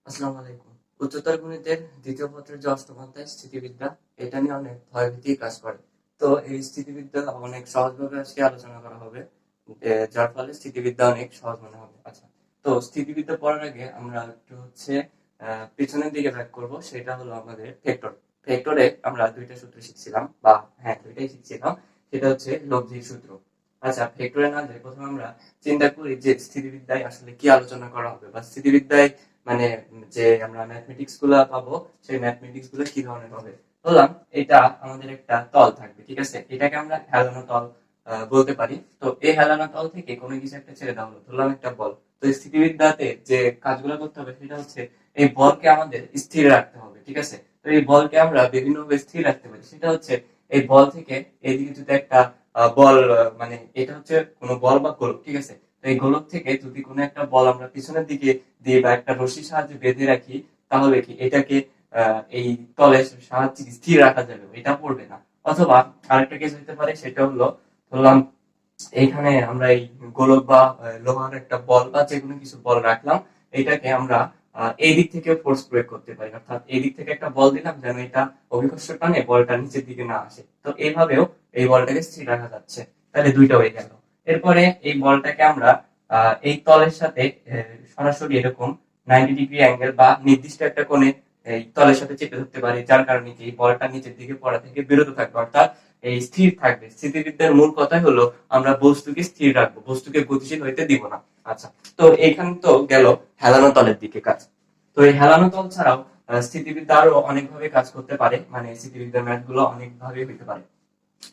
আসসালামু আলাইকুম। উচ্চতর গণিতের দ্বিতীয় পত্রের যে অষ্টম অধ্যায় স্থিতিবিদ্যা, এটা নিয়ে অনেক ভয়ভীতি কাজ করে। তো এই স্থিতিবিদ্যা অনেক সহজভাবে আজকে আলোচনা করা হবে, যার ফলে স্থিতিবিদ্যা অনেক সহজ মনে হবে। আচ্ছা, তো স্থিতিবিদ্যা পড়ার আগে আমরা একটু পিছনের দিকে ব্যাক করব। সেটা হলো আমাদের ভেক্টর। ভেক্টরে আমরা দুইটা সূত্র শিখছিলাম, বা হ্যাঁ দুইটাই শিখছিলাম। সেটা হচ্ছে লব্ধির সূত্র। আচ্ছা, ভেক্টরে না যাই প্রথমে আমরা চিন্তা করি যে স্থিতিবিদ্যায় আসলে কি আলোচনা করা হবে, বা স্থিতিবিদ্যায় মানে যে আমরা ম্যাথমেটিক্স গুলা পাবো, সেই ম্যাথমেটিক্স গুলো কি ধরনের হবে। বললাম এটা আমাদের একটা তল থাকবে, ঠিক আছে, এটাকে আমরা হেলানো তল বলতে পারি। তো এই হেলানো তল থেকে কোনো কিছু একটা ছেড়ে দেওয়া হলো, ধরলাম একটা বল। তো স্থিতিবিদ্যাতে যে কাজগুলো করতে হবে সেটা হচ্ছে এই বলকে আমাদের স্থির রাখতে হবে, ঠিক আছে। তো এই বলকে আমরা বিভিন্ন ভাবে স্থির রাখতে পারি। সেটা হচ্ছে এই বল থেকে এইদিকে যদি একটা বল, মানে এটা হচ্ছে কোনো বল বা গোলক, ঠিক আছে। তো এই গোলক থেকে যদি কোনো একটা বল আমরা পিছনের দিকে দিয়ে বা একটা রশির সাহায্যে বেঁধে রাখি, তাহলে কি এটাকে এই তলের সাহায্যে স্থির রাখা যাবে, এটা পড়বে না। অথবা আরেকটা কেস হতে পারে, সেটা হলো ধরলাম এইখানে আমরা এই গোলক বা লোহার একটা বল বা যে কোনো কিছু বল রাখলাম, এটাকে আমরা এই দিক থেকে ফোর্স প্রয়োগ করতে পারি, অর্থাৎ এই দিক থেকে একটা বল দিলাম যেন এটা অভিকর্ষ টানে বলটা নিচের দিকে না আসে। তো এইভাবেও এই বলটাকে স্থির রাখা যাচ্ছে। তাহলে দুইটা হয়ে গেল। এরপরে এই বলটাকে আমরা এই তলের সাথে সরাসরি এরকম 90 ডিগ্রি অ্যাঙ্গেল বা নির্দিষ্ট একটা কোণে এই তলের সাথে চেপে ধরতে পারি, যার কারণে কি এই বলটা নিচের দিকে পড়া থেকে বিরত থাকবে, অর্থাৎ এই স্থির থাকবে। স্থিতিবিদ্যার মূল কথাই হলো আমরা বস্তুকে স্থির রাখবো, বস্তুকে গতিশীল হইতে দিব না। আচ্ছা, তো এখানে তো গেল হেলানো তলের দিকে কাজ। তো এই হেলানো তল ছাড়াও স্থিতিবিদ্যা আরো অনেকভাবে কাজ করতে পারে, মানে স্থিতিবিদ্যার ম্যাথ গুলো অনেকভাবে হইতে পারে।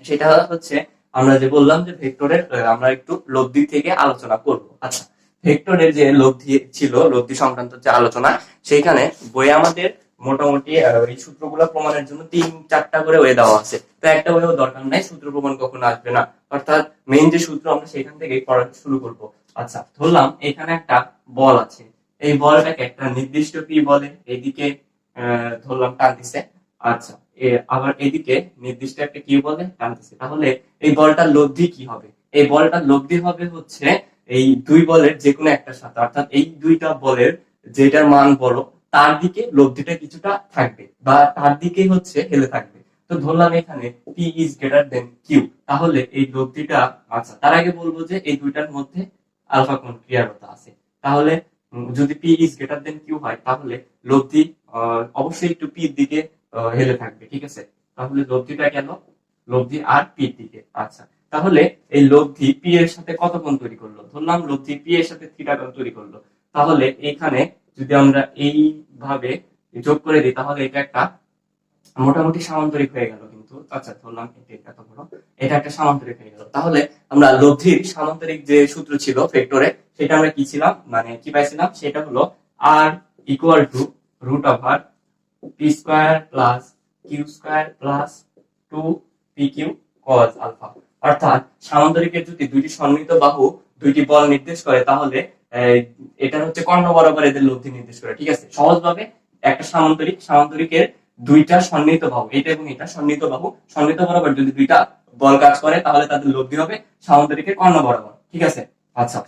সেটা হচ্ছে আমরা যে বললাম যে ভেক্টরের আমরা একটু লব্ধি থেকে আলোচনা করব। আচ্ছা, ভেক্টরের যে লব্ধি ছিল, লব্ধি সংক্রান্ত যে আলোচনা, সেইখানে বইয়ে আমাদের মোটামুটি এই সূত্রগুলো প্রমাণের জন্য 3-4টা করে ওয়ে দেওয়া আছে। তো একটা ওয়েও দরকার নাই, সূত্র প্রমাণ কখনো আসবে না, অর্থাৎ মেইন যে সূত্র আমরা সেখান থেকেই পড়া শুরু করব। আচ্ছা, ধরলাম এখানে একটা বল আছে, এই বলটাকে একটা নির্দিষ্ট পি বলে এইদিকে ধরলাম টানতেছে। আচ্ছা, আবার এদিকে নির্দিষ্ট একটা কি বলে টানতেছে। তাহলে এই বলটার লব্ধি কি হবে? এই বলটার লব্ধি হবে হচ্ছে এই দুই বলের যে কোনো একটা সাথে, অর্থাৎ এই দুইটা বলের যেটার মান বড় তার দিকে লব্ধিটা কিছুটা থাকবে, বা তার দিকেই হচ্ছে হেলে থাকবে। তো ধরলাম এখানে p is greater than q, তাহলে এই লব্ধিটা, আচ্ছা তার আগে বলবো যে এই দুইটার মধ্যে আলফা কোণ ক্রিয়ারত আছে। তাহলে যদি p is greater than q হয়, তাহলে লব্ধি অবশ্যই একটু পির দিকে হেলে থাকবে, ঠিক আছে। তাহলে লব্ধিটা গেল লব্ধি আর পি এর দিকে। আচ্ছা, তাহলে এই লব্ধি পি এর সাথে কত কোণ তৈরি করলো? ধরলাম লব্ধি পি এর সাথে থিটা কোণ তৈরি করলো। তাহলে এখানে যদি আমরা এইভাবে যোগ করে দিই, তাহলে এটা একটা মোটামুটি সামান্তরিক হয়ে গেল কিন্তু। আচ্ছা, ধরলাম এটা এত বড়, এটা একটা সামান্তরিক হয়ে গেল। তাহলে আমরা লব্ধির সামান্তরিক যে সূত্র ছিল ভেক্টরে, সেটা আমরা কি ছিলাম, মানে কি পাইছিলাম, সেটা হলো R equal to root over P square plus Q square plus 2 pq cos alpha. অর্থাৎ সামান্তরিকের যদি দুইটি সন্নিহিত বাহু দুইটি বল নির্দেশ করে, তাহলে এটা হচ্ছে কর্ণ বরাবর এদের লব্ধি নির্দেশ করে, ঠিক আছে। সহজভাবে একটা সামান্তরিকের দুইটা সন্নিহিত বাহু, এটা এবং এটা সন্নিহিত বাহু, সন্নিহিত বরাবর যদি দুইটা বল কাজ করে, তাহলে তাদের লব্ধি হবে সামান্তরিকের কর্ণ বরাবর, ঠিক আছে। আচ্ছা,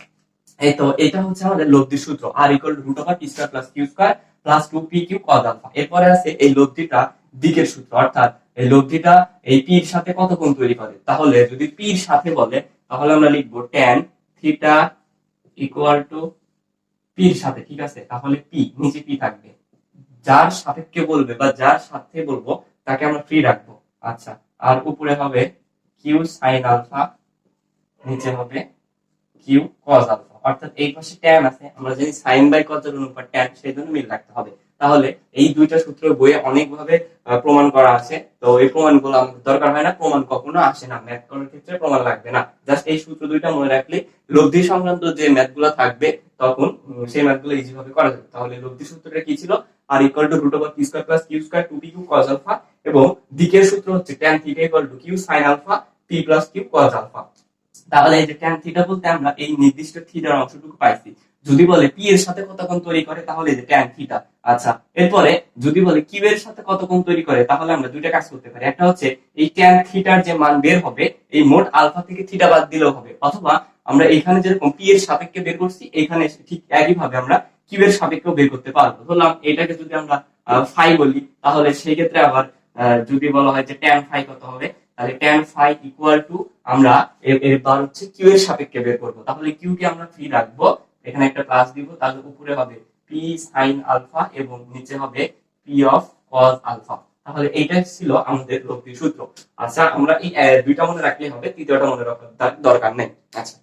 এই তো এটা হচ্ছে আমাদের লব্ধির সূত্র, R equal to root over P square plus Q square plus 2pq cos alpha. এরপরে আছে এই লব্ধিটা দিকের সূত্র, অর্থাৎ এই লব্ধিটা এই পি এর সাথে কত কোণ তৈরি করে। তাহলে যদি পি এর সাথে বলে, তাহলে আমরা লিখবো tan theta equal to P এর সাথে, ঠিক আছে। তাহলে পি নিচে পি থাকবে, যার সাপেক্ষে বলবে বা যার সাথে বলবো তাকে আমরা ফ্রি রাখবো। আচ্ছা, আর উপরে হবে কিউ সাইন আলফা, নিচে হবে কিউ কজ আলফা। অর্থাৎ এই পাশে ট্যান আছে, আমরা জানি সাইন বাই কজ এর অনুপাত ট্যান, সেই জন্য মিল রাখতে হবে। তাহলে এই দুইটা সূত্র বইয়ে অনেকভাবে প্রমাণ করা আছে। তো এই প্রমাণগুলো আমাদের দরকার হয় না, প্রমাণ কখনো আসে না, ম্যাথ করার ক্ষেত্রে প্রমাণ লাগবে না। জাস্ট এই সূত্র দুইটা মনে রাখলে লব্ধি সংক্রান্ত যে ম্যাথগুলো থাকবে, তখন সেই ম্যাথগুলো ইজি ভাবে করা যাবে। তাহলে লব্ধি সূত্রটা কি ছিল? R equal to root over P square plus Q square 2pq cos alpha, এবং দিকের সূত্র হচ্ছে tan theta equal to q sin alpha p plus q cos alpha. তাহলে এই যে tan থিটা বলতে আমরা এই নির্দিষ্ট থিটার অংশটুকু পাইছি। যদি বলে পি এর সাথে কত কোণ তৈরি করে, তাহলে এই যে tan থিটা। আচ্ছা, এরপরে যদি বলে কিউ এর সাথে কত কোণ তৈরি করে, তাহলে আমরা দুইটা কাজ করতে পারি। একটা হচ্ছে এই tan থিটার যে মান বের হবে, এই মোট আলফা থেকে থিটা বাদ দিলেও হবে, অথবা আমরা এখানে যেরকম পি এর সাপেক্ষে বের করছি, এখানে ঠিক একইভাবে আমরা কিউ এর সাপেক্ষেও বের করতে পারবো। ধরলাম এটাকে যদি আমরা ফাই বলি, তাহলে সেই ক্ষেত্রে আবার যদি বলা হয় যে ট্যান ফাই কত হবে, তাহলে ট্যান ফাই ইকুয়াল টু আমরা এবার হচ্ছে কিউ এর সাপেক্ষে বের করবো। তাহলে কিউ কে আমরা ফ্রি রাখবো, এখানে একটা প্লাস দিব, তাহলে উপরে হবে পি সাইন আলফা এবং নিচে হবে পি অফ কজ আলফা। তাহলে এইটাই ছিল আমাদের লব্ধির সূত্র। আচ্ছা, আমরা এই দুইটা মনে রাখলেই হবে, তৃতীয়টা মনে রাখার দরকার নেই। আচ্ছা,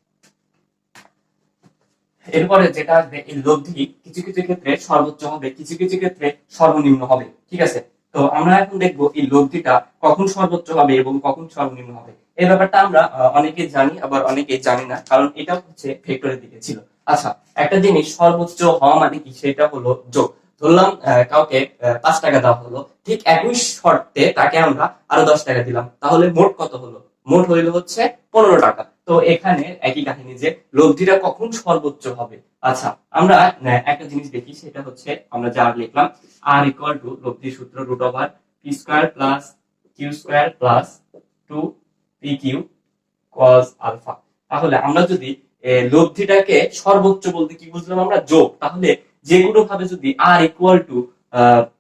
এরপরে যেটা আসবে, এই লব্ধি কিছু কিছু ক্ষেত্রে সর্বোচ্চ হবে, কিছু কিছু ক্ষেত্রে সর্বনিম্ন হবে। ঠিক আছে, তো আমরা এখন দেখবো এই লব্ধিটা কখন সর্বোচ্চ হবে এবং কখন সর্বনিম্ন হবে। এই ব্যাপারটা আমরা অনেকে জানি, আবার অনেকে জানি না, কারণ এটা হচ্ছে ভেক্টরের দিকে ছিল। আচ্ছা, একটা জিনিস সর্বোচ্চ হওয়া মানে কি, সেটা হলো যোগ। ধরলাম কাউকে 5 টাকা দেওয়া হলো, ঠিক একই শর্তে তাকে আমরা আরো 10 টাকা দিলাম, তাহলে মোট কত হলো? মোট হইল হচ্ছে 15 টাকা। তো এখানে একই কাহিনী যে লব্ধিটা কখন সর্বোচ্চ হবে। আচ্ছা, আমরা একটা জিনিস দেখি, সেটা হচ্ছে আমরা যা লিখলাম আর ইকুয়াল টু লব্ধির সূত্র root over P square plus Q square plus 2 p q cos alpha. তাহলে আমরা যদি লব্ধিটাকে সর্বোচ্চ বলতে কি বুঝলাম আমরা? যোগ। তাহলে যে কোনো ভাবে যদি R equal to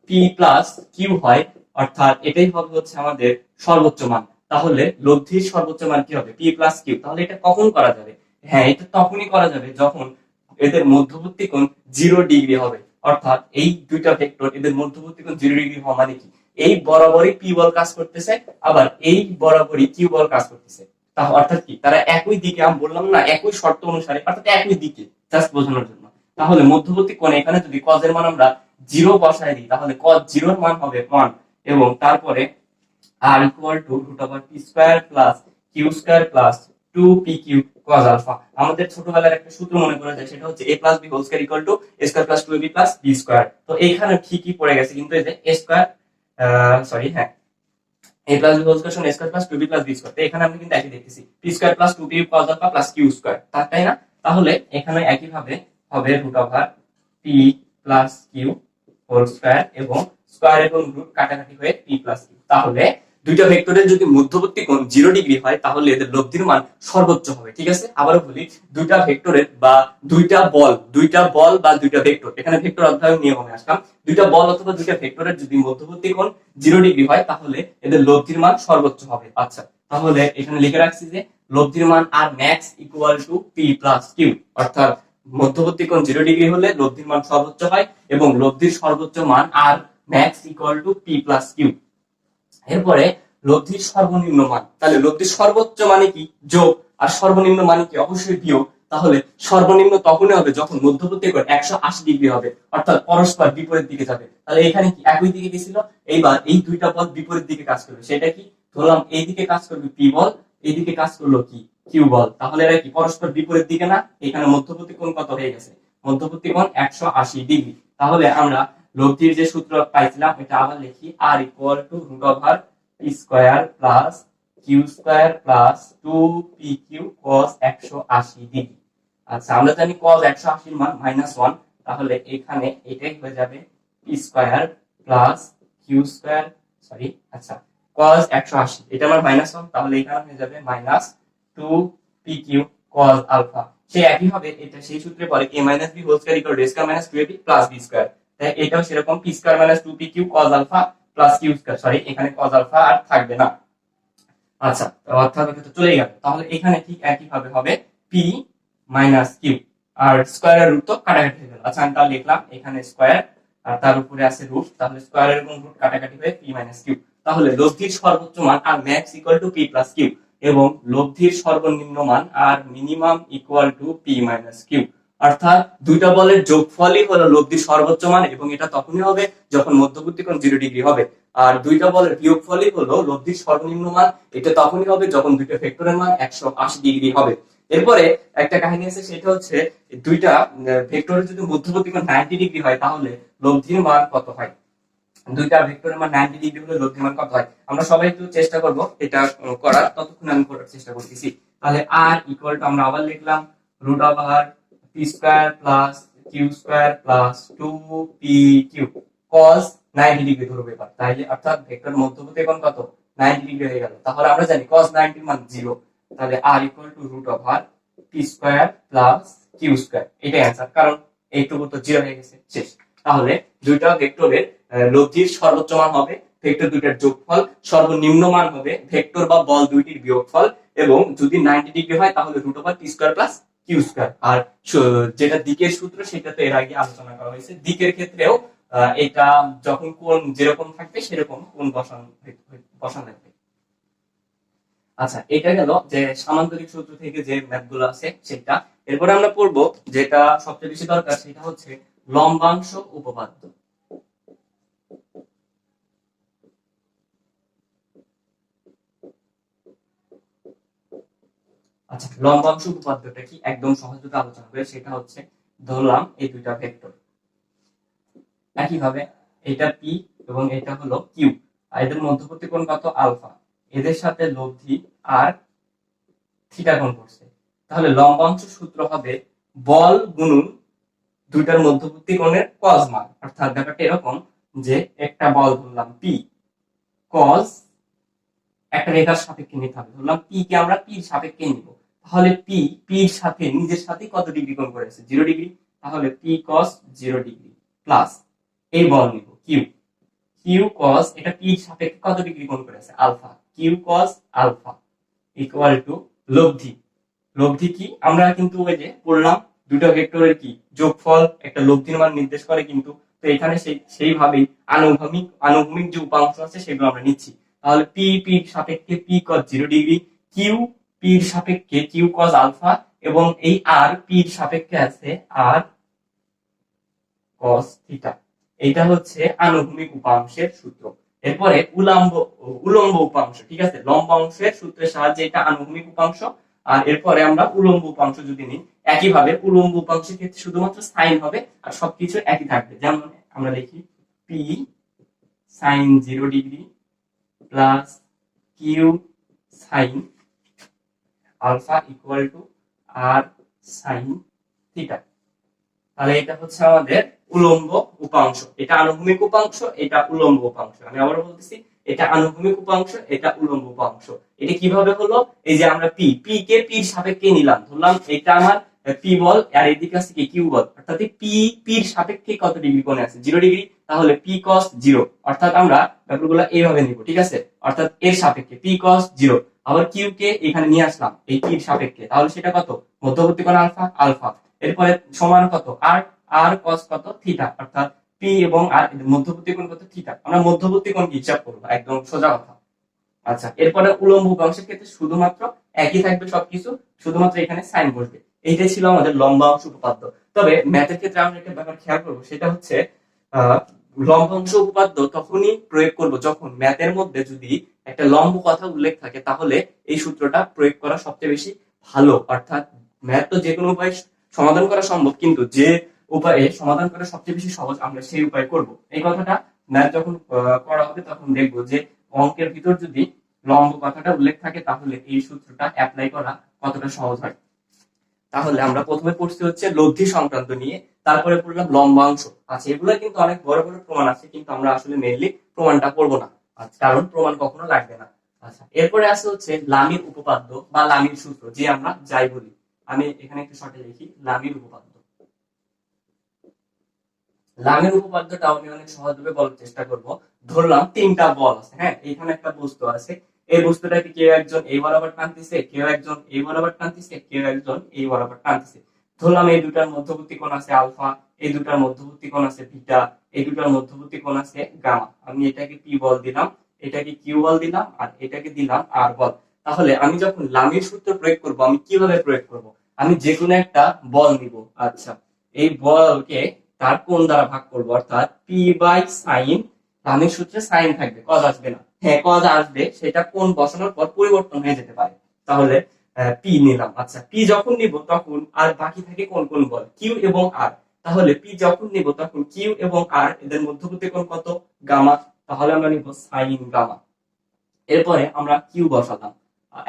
p plus q হয়, অর্থাৎ এটাই হবে হচ্ছে আমাদের সর্বোচ্চ মান, তাহলে লব্ধির সর্বোচ্চ মান কি হবে? P plus q. তাহলে এটা কখন করা যাবে? হ্যাঁ, এটা তখনই করা যাবে যখন এদের মধ্যবর্তী কোণ 0 ডিগ্রি হবে। অর্থাৎ এই দুইটা ভেক্টর এদের মধ্যবর্তী কোণ 0 ডিগ্রি হওয়া মানে কি, এই বরাবরই পি বল কাজ করতেছে, আবার এই বরাবরই কিউ বল কাজ করতেছে। অর্থাৎ কি, তারা একই দিকে, আমি বললাম না একই শর্ত অনুসারে, অর্থাৎ একই দিকে, জাস্ট বোঝানোর জন্য। তাহলে মধ্যবর্তী কোণে এখানে যদি কজ এর মান আমরা 0 বসায় দিই, তাহলে কজ 0 এর মান হবে 1, এবং তারপরে R equal to root over P square plus Q square plus 2 p q cos alpha. আমাদের ছোটবেলার একটা সূত্র মনে করা যায়, সেটা হচ্ছে a plus b whole square equal to a square plus 2ab plus b square. তো এইখানে ঠিকই পড়ে গেছে, কিন্তু এই যে a স্কয়ার হ্যাঁ a plus b whole square সমান a square plus 2b plus b square. তো এখানে আমরা কিন্তু একই দেখতেছি, p square plus 2p cos alpha plus q square, তাই না? তাহলে এখানে একই ভাবে হবে root over p plus q whole square, এবং স্কয়ার এবং রুট কাটাকাটি হয়ে p প্লাস q। তাহলে দুইটা ভেক্টরের যদি মধ্যবর্তী কোণ 0 ডিগ্রি হয়, তাহলে এদের লব্ধির মান সর্বোচ্চ হবে। ঠিক আছে, আবারও বলি, দুইটা ভেক্টরের বা দুইটা বল বা দুইটা ভেক্টর, এখানে ভেক্টর অধ্যয়ন নিয়মে আসলাম, দুইটা বল অথবা দুইটা ভেক্টরের যদি মধ্যবর্তী কোণ 0 ডিগ্রি হয়, তাহলে এদের লব্ধির মান সর্বোচ্চ হবে। আচ্ছা, তাহলে এখানে লিখে রাখছি যে লব্ধির মান R max equal to p plus q, অর্থাৎ মধ্যবর্তী কোণ 0 ডিগ্রি হলে লব্ধির মান সর্বোচ্চ হয়, এবং লব্ধির সর্বোচ্চ মান R max equal to p plus q. এরপরে লব্ধির সর্বনিম্ন মান, তাহলে লব্ধির সর্বোচ্চ মানে কি? যোগ, আর সর্বনিম্ন মানে কি? অবশ্যই বিয়োগ। তাহলে সর্বনিম্ন তখনই হবে যখন মধ্যবর্তী কোণ 180 ডিগ্রি হবে, অর্থাৎ পরস্পর বিপরীত দিকে যাবে। তাহলে এখানে কি একই দিকে গেছিল, এইবার এই দুইটা বল বিপরীত দিকে কাজ করবে, সেটা কি? ধরলাম এই দিকে কাজ করবে পি বল, এই দিকে কাজ করলো কি? কিউ বল। তাহলে এরা কি পরস্পর বিপরীত দিকে না? এখানে মধ্যবর্তী কোণ কত হয়ে গেছে? মধ্যবর্তী কোণ 180 ডিগ্রি। তাহলে আমরা লব্ধির যে সূত্র পাইছিলাম, এটা আবার লিখি, R equal to root over P square plus Q square plus 2pq cos 180 degree. আচ্ছা, আমরা জানি cos 180 এর মান -1, তাহলে এখানে এটাই হয়ে যাবে p square plus Q square, আচ্ছা cos 180 এটা আমার -1, তাহলে এখানে হয়ে যাবে -2pq cos আলফা। সেই একই হবে, এটা সেই সূত্রে পড়ে a - b whole square equal to a square - 2ab plus b square. তাই এটাও সেরকম p square - 2pq cos alpha plus Q square, এখানে cos আলফা আর থাকবে না। আচ্ছা, অর্থাৎ এটা তো চলেই গেল। তাহলে এখানে ঠিক একই ভাবে হবে p মাইনাস কিউ, আর স্কয়ারের রুট তো কাটাকাটি হয়ে গেল। আচ্ছা, আমি তাহলে লিখলাম এখানে স্কয়ার, আর তার উপরে আছে রুট, তাহলে স্কয়ারের এবং রুট কাটাকাটি হয়ে p মাইনাস কিউ। তাহলে লব্ধির সর্বোচ্চ মান R max equal to p plus q, এবং লব্ধির সর্বনিম্ন মান R minimum equal to p minus q. অর্থাৎ দুইটা বলের যোগফলই হলো লব্ধির সর্বোচ্চ মান, এবং এটা তখনই হবে যখন মধ্যবর্তী কোণ 0 ডিগ্রি হবে। আর দুইটা বলের বিয়োগফলই হলো লব্ধির সর্বনিম্ন মান, এটা তখনই হবে যখন দুইটা ভেক্টরের মান 180 ডিগ্রি হবে। এরপরে একটা কাহিনী আছে, সেটা হচ্ছে দুইটা ভেক্টরের যদি মধ্যবর্তী কোণ 90 ডিগ্রি হয়, তাহলে লব্ধির মান কত হয়? দুইটা ভেক্টরের মান 90 ডিগ্রি হলে লব্ধির মান কত হয়? আমরা সবাই একটু চেষ্টা করব এটা করার, ততক্ষণ আমি করার চেষ্টা করতেছি। তাহলে আর ইকুয়াল টু আমরা আবার লিখলাম root over P square plus Q square plus 2pq cos 90 degree ধরবো এবার, তাইলে অর্থাৎ ভেক্টর মধ্যবর্তী কোণ কত? 90 ডিগ্রি হয়ে গেল। তাহলে আমরা জানি cos 90 এর মান 0, তাহলে r equal to root over P square plus Q square, এটাই অ্যান্সার, কারণ এইটুকু তো জিরো হয়ে গেছে, শেষ। তাহলে দুইটা ভেক্টরের লব্ধির সর্বোচ্চ মান হবে ভেক্টর দুইটার যোগফল, সর্বনিম্ন মান হবে ভেক্টর বা বল দুইটির বিয়োগফল, এবং যদি 90 ডিগ্রি হয় তাহলে root over P square plus Q square. আর যেটা দিকের সূত্র সেটা তো এর আগে আলোচনা করা হয়েছে, দিকের ক্ষেত্রেও এটা যখন কোণ যেরকম থাকবে সেরকম কোণ বসান লাগবে। আচ্ছা, এটা গেল যে সামান্তরিক সূত্র থেকে যে ম্যাথগুলো আছে সেটা। এরপরে আমরা পড়বো যেটা সবচেয়ে বেশি দরকার, সেটা হচ্ছে লম্বাংশ উপপাদ্য। আচ্ছা, লম্বাংশ উপপাদ্যটা কি একদম সহজভাবে আলোচনা করে, সেটা হচ্ছে ধরলাম এই দুইটা ভেক্টর, একইভাবে এটা পি এবং এটা হলো কিউ, আর এদের মধ্যবর্তী কোণ কত আলফা, এদের সাথে লব্ধি আর থিটা কোণ করছে। তাহলে লম্বাংশ সূত্র হবে বল গুণন দুইটার মধ্যবর্তী কোণের কজ মান। অর্থাৎ ব্যাপারটা এরকম যে একটা বল ধরলাম পি, কজ একটা রেখার সাপেক্ষে নিতে হবে, ধরলাম পি কে আমরা পির সাপেক্ষে নিব, তাহলে পি পির সাথে নিজের সাথে কত ডিগ্রি কোণ করেছে 0 ডিগ্রি, তাহলে পি কস 0 ডিগ্রি প্লাস এই বল নিব কিউ, কিউ কস এটা পির সাপেক্ষে কত ডিগ্রি কোণ করেছে alpha, q cos alpha equal to লব্ধি। লব্ধি কি আমরা কিন্তু ওই যে পড়লাম দুটো ভেক্টরের কি যোগফল একটা লব্ধির মান নির্দেশ করে, কিন্তু তো এখানে সেইভাবেই আনুভূমিক যে উপাংশ আছে সেগুলো আমরা নিচ্ছি। তাহলে পি পির সাপেক্ষে পি কস 0 ডিগ্রি, কিউ পির সাপেক্ষে কিউ কস আলফা, এবং এই আর পির সাপেক্ষে আছে আর কস থিটা। এইটা হচ্ছে আনুভূমিক উপাংশের সূত্র। এরপরে উলম্ব উপাংশ, ঠিক আছে, লম্বাংশের সূত্রের সাহায্যে এটা আনুভূমিক উপাংশ, আর এরপরে আমরা উলম্ব উপাংশ যদি নিই, একইভাবে উলম্ব উপাংশের ক্ষেত্রে শুধুমাত্র সাইন হবে আর সবকিছু একই থাকবে। যেমন আমরা লিখি p sine 0 degree plus q sine alpha equal to r sine theta. তাহলে এটা হচ্ছে আমাদের উলম্ব উপাংশ, এটা আনুভূমিক উপাংশ, এটা উলম্ব উপাংশ। আমি আবার বলতেছি, এটা আনুভূমিক উপাংশ, এটা উলম্ব উপাংশ। এটা কিভাবে হলো, এই যে আমরা পি কে পির সাপেক্ষে নিলাম, ধরলাম এটা আমার পি বল আর এদিকে আছে কি কিউ বল, অর্থাৎ পি পির সাপেক্ষে কত ডিগ্রি কোণে আছে 0 ডিগ্রি, তাহলে পি কস 0, অর্থাৎ আমরা ব্যাপারগুলো এইভাবে নিব, ঠিক আছে, অর্থাৎ এর সাপেক্ষে পি কস 0, আবার কিউ কে এখানে নিয়ে আসলাম এই পির সাপেক্ষে, তাহলে সেটা কত মধ্যবর্তী কোণ আলফা আলফা, এরপরে সমান কত আর আর কস কত থিটা, অর্থাৎ পি এবং আর মধ্যবর্তী কোণ কত থিটা। আমরা মধ্যবর্তী কোণ হিসাব করবো, একদম সোজা কথা। আচ্ছা, এরপরে উলম্ব উপাংশের ক্ষেত্রে শুধুমাত্র একই থাকবে সবকিছু, শুধুমাত্র এখানে সাইন বসবে। এইটাই ছিল আমাদের লম্বাংশ উপপাদ্য। তবে ম্যাথের ক্ষেত্রে আমরা একটা ব্যাপার খেয়াল করবো, সেটা হচ্ছে লম্বাংশ উপপাদ্য তখনই প্রয়োগ করব যখন ম্যাথের মধ্যে যদি একটা লম্ব কথা উল্লেখ থাকে, তাহলে এই সূত্রটা প্রয়োগ করা সবচেয়ে বেশি ভালো। অর্থাৎ ম্যাথ তো যে কোনো উপায় সমাধান করা সম্ভব, কিন্তু যে উপায়ে সমাধান করা সবচেয়ে বেশি সহজ আমরা সেই উপায় করব। এই কথাটা ম্যাথ যখন করা হবে তখন দেখবো যে অঙ্কের ভিতর যদি লম্ব কথাটা উল্লেখ থাকে তাহলে এই সূত্রটা অ্যাপ্লাই করা কতটা সহজ হয়। তাহলে আমরা প্রথমে পড়ছি হচ্ছে লব্ধি সংক্রান্ত নিয়ে, তারপরে পড়লাম লম্বাংশ। আচ্ছা, এগুলো কিন্তু অনেক বড় বড় প্রমাণ আছে, কিন্তু আমরা আসলে মেইনলি প্রমাণটা পড়বো না, কারণ প্রমাণ কখনো লাগবে না। আচ্ছা, এরপরে আছে হচ্ছে লামির উপপাদ্য বা লামির সূত্র, যে আমরা যাই বলি। আমি এখানে একটু শর্টে লিখি লামির উপপাদ্য। লামির উপপাদ্যটা আমি অনেক সহজভাবে বলার চেষ্টা করব। ধরলাম তিনটা বল আছে, হ্যাঁ, এখানে একটা বস্তু আছে, এই বস্তুটাকে কেউ একজন এই বরাবর টানতেছে, কেউ একজন এই বরাবর টানতেছে, কেউ একজন এই বরাবর টানতেছে। ধরলাম এই দুটার মধ্যবর্তী কোণ আছে আলফা, এই দুটার মধ্যবর্তী কোণ আছে বিটা, এই দুটার মধ্যবর্তী কোণ আছে গামা। আমি এটাকে পি বল দিলাম, এটাকে কিউ বল দিলাম, আর এটাকে দিলাম আর বল। তাহলে আমি যখন লামির সূত্র প্রয়োগ করব, আমি কিভাবে প্রয়োগ করব? আমি যে কোনো একটা বল নিব, আচ্ছা, এই বলকে তার কোণ দ্বারা ভাগ করব, অর্থাৎ পি বাই সাইন, লামির সূত্রে সাইন থাকবে, কজ আসবে না। হ্যাঁ, কজ আসবে, সেটা কোণ বসানোর পর পরিবর্তন হয়ে যেতে পারে। তাহলে পি নিলাম। আচ্ছা, পি যখন নিব তখন আর বাকি থাকে কোন কোন বল, কিউ এবং আর। তাহলে পি যখন নিব তখন কিউ এবং আর এদের মধ্যবর্তী কোণ কত গামা, তাহলে আমরা নিব সাইন গামা। এরপরে আমরা কিউ বসালাম,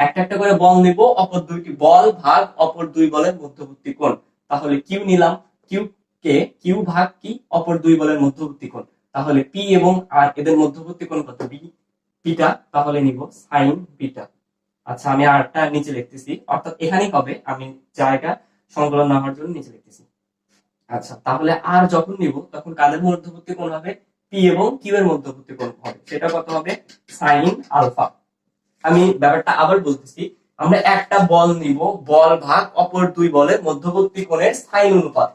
একটা একটা করে বল নিব, অপর দুইটি বল ভাগ অপর দুই বলের মধ্যবর্তী কোণ। তাহলে কিউ নিলাম, কিউ কে কিউ ভাগ কি অপর দুই বলের মধ্যবর্তী কোণ, তাহলে পি এবং আর এদের মধ্যবর্তী কোণ কত বি বিটা, তাহলে নিব সাইন বিটা। আচ্ছা, আমি আরটা নিচে লিখতেছি, অর্থাৎ এখানেই হবে, আমি জায়গা সংকলন না হওয়ার জন্য নিচে লিখতেছি। আচ্ছা, তাহলে আর যখন নিব তখন কাদের মধ্যবর্তী কোণ হবে? পি এবং কিউ এর মধ্যবর্তী কোণ হবে, সেটা কত হবে? Sine alpha. আমি ব্যাপারটা আবার বলতেছি, আমরা একটা বল নিব, বল ভাগ অপর দুই বলের মধ্যবর্তী কোণের সাইন অনুপাত।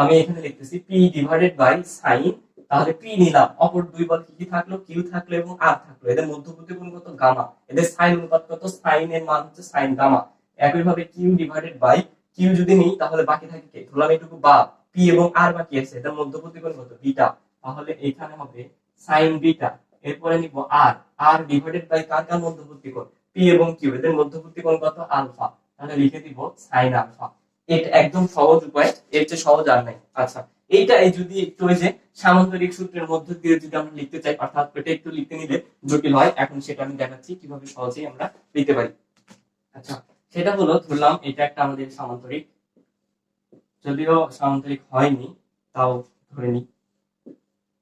আমি এখানে লিখতেছি পি ডিভাইডেড বাই সাইন। তাহলে পি নিলাম, অপর দুই বল কি কি থাকলো? কিউ থাকলো এবং আর থাকলো। এদের মধ্যবর্তী কোণ কত? গামা। এদের সাইন অনুপাত কত? সাইন এর মান হচ্ছে সাইন গামা। একইভাবে কিউ ডিভাইডেড বাই কিউ যদি নিই তাহলে বাকি থাকে কে? ধরলাম এটুকু বাদ, পি এবং আর বাকি আছে, এদের মধ্যবর্তী কোণ কত? বিটা। তাহলে এখানে হবে সাইন বিটা। এরপরে নিব আর, আর ডিভাইডেড বাই কার কার মধ্যবর্তী কোণ? পি এবং কিউ, এদের মধ্যবর্তী কোণ কত? আলফা। তাহলে লিখে দিব সাইন আলফা। এটা একদম সহজ উপায়, এর চেয়ে সহজ আর নাই। আচ্ছা, এইটা যদি একটু ওই যে সামান্তরিক সূত্রের মধ্য দিয়ে যদি আমরা লিখতে চাই, অর্থাৎ এটা একটু লিখতে নিলে জটিল হয়, এখন সেটা আমি দেখাচ্ছি কিভাবে সহজেই আমরা লিখতে পারি। আচ্ছা, সেটা হলো, ধরলাম এটা একটা আমাদের সামান্তরিক, যদিও সামান্তরিক হয়নি তাও ধরে নিই।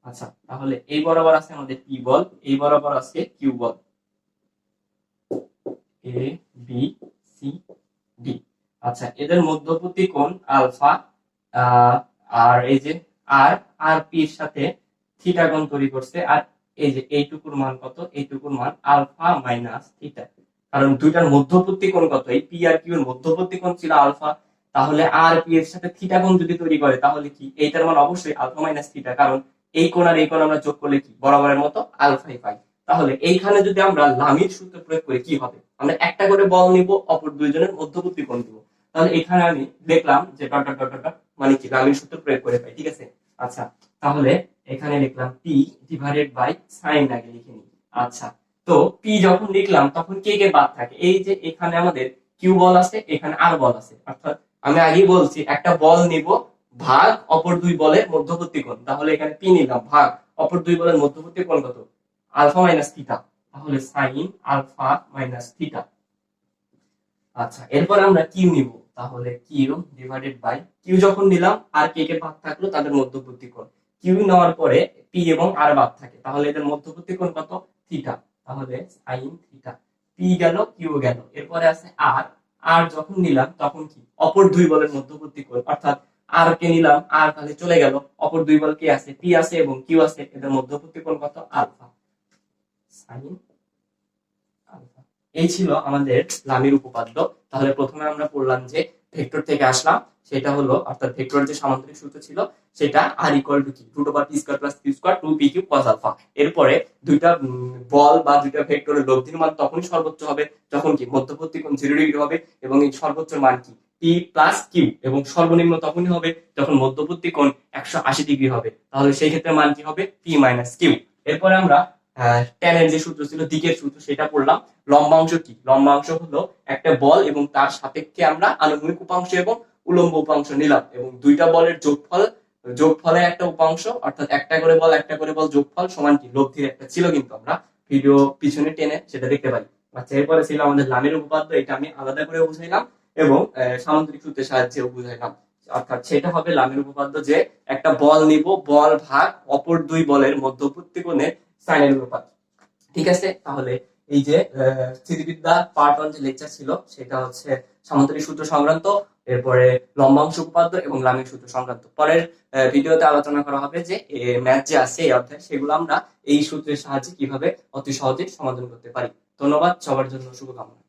আচ্ছা, তাহলে এই বরাবর আছে আমাদের পি বল, এই বরাবর আছে Q ball, A B C D. আচ্ছা, এদের মধ্যবর্তী কোণ আলফা, আর এই যে আর আর পি এর সাথে থিটা কোণ তৈরি করছে, আর এই যে এইটুকুর মান কত? এইটুকুর মান আলফা মাইনাস থিটা। কারণ দুইটার মধ্যবর্তী কোণ কত? এই পি আর কিউ এর মধ্যবর্তী কোণ ছিল আলফা। তাহলে আর পি এর সাথে থিটা কোণ যদি তৈরি করে তাহলে কি এইটার মান অবশ্যই আলফা মাইনাস থিটা, কারণ এই কোণ আর এই কোণ আমরা যোগ করলে কি বরাবরের মতো আলফাই পাই। তাহলে এইখানে যদি আমরা লামির সূত্র প্রয়োগ করি কি হবে? আমরা একটা করে বল নিব, অপর দুইজনের মধ্যবর্তী কোণ দিব। তাহলে এখানে আমি দেখলাম যে ডট ডট ডট ডট মানে কি লামির সূত্র প্রয়োগ করে পাই, ঠিক আছে। আচ্ছা, তাহলে এখানে লিখলাম পি ডিভাইডেড বাই সাইন, আগে লিখে নিই। আচ্ছা, তো পি যখন লিখলাম তখন কে কে বাদ থাকে? এই যে এখানে আমাদের কিউ বল আছে, এখানে আর বল আছে, অর্থাৎ আমি আগেই বলছি একটা বল নিব ভাগ অপর দুই বলের মধ্যবর্তী কোণ। তাহলে এখানে পি নিলাম ভাগ অপর দুই বলের মধ্যবর্তী কোণ কত? Alpha minus theta. তাহলে সাইন আলফা মাইনাস থিটা। আচ্ছা, এরপর আমরা কিউ নিব, তাহলে কিউ ডিভাইডেড বাই কিউ যখন নিলাম আর কে কে বাদ থাকলো তাদের মধ্যবর্তী কোণ। কিউ নেওয়ার পরে পি এবং আর বাদ থাকে, তাহলে এদের মধ্যবর্তী কোণ কত? থিটা। তাহলে সাইন থিটা। পি গেল, কিউ গেল, এরপরে আছে আর। আর যখন নিলাম তখন কি অপর দুই বলের মধ্যবর্তী কোণ, অর্থাৎ আর কে নিলাম, আর তাহলে চলে গেল, অপর দুই বল কে আছে? পি আছে এবং কিউ আছে, এদের মধ্যবর্তী কোণ কত? আলফা। Sine alpha. এই ছিল আমাদের লামির উপপাদ্য। তাহলে প্রথমে আমরা পড়লাম যে ভেক্টর থেকে আসলাম, সেটা হলো, অর্থাৎ ভেক্টরের যে সামান্তরিক সূত্র ছিল সেটা আর ইকুয়াল টু কি root over P square plus Q square 2 p q cos alpha. এরপরে দুইটা বল বা দুইটা ভেক্টরের লব্ধির মান তখনই সর্বোচ্চ হবে যখন কি মধ্যবর্তী কোণ 0 ডিগ্রি হবে এবং এই সর্বোচ্চ মান কি পি প্লাস কিউ, এবং সর্বনিম্ন তখনই হবে যখন মধ্যবর্তী কোণ 180 ডিগ্রি হবে। তাহলে সেই ক্ষেত্রে মান কি হবে? P minus q. এরপরে আমরা ট্যানের যে সূত্র ছিল দিকের সূত্র সেটা পড়লাম। লম্বাংশ কি? লম্বাংশ হলো একটা বল এবং তার সাপেক্ষে আমরা আনুভূমিক উপাংশ এবং উলম্ব উপাংশ নিলাম, এবং দুইটা বলের যোগফল, যোগফলের একটা উপাংশ, অর্থাৎ একটা করে বল একটা করে বল যোগফল সমান কি লব্ধির একটা ছিল, কিন্তু আমরা ভিডিও পিছনে টেনে সেটা দেখতে পারি। আচ্ছা, এরপরে ছিল আমাদের লামির উপপাদ্য, এটা আমি আলাদা করে বুঝাইলাম এবং সামান্তরিক সূত্রের সাহায্যেও বুঝাইলাম। অর্থাৎ সেটা হবে লামির উপপাদ্য, যে একটা বল নিব, বল ভাগ অপর দুই বলের মধ্যবর্তী কোণের সাইনের অনুপাত। ঠিক আছে, তাহলে এই যে স্থিতিবিদ্যা পার্ট 1 যে লেকচার ছিল সেটা হচ্ছে সামান্তরিক সূত্র সংক্রান্ত, এরপরে লম্বাংশ উপপাদ্য এবং লামির সূত্র সংক্রান্ত। পরের ভিডিওতে আলোচনা করা হবে যে ম্যাথ যে আছে এই অধ্যায়, সেগুলো আমরা এই সূত্রের সাহায্যে কিভাবে অতি সহজে সমাধান করতে পারি। ধন্যবাদ, সবার জন্য শুভকামনা।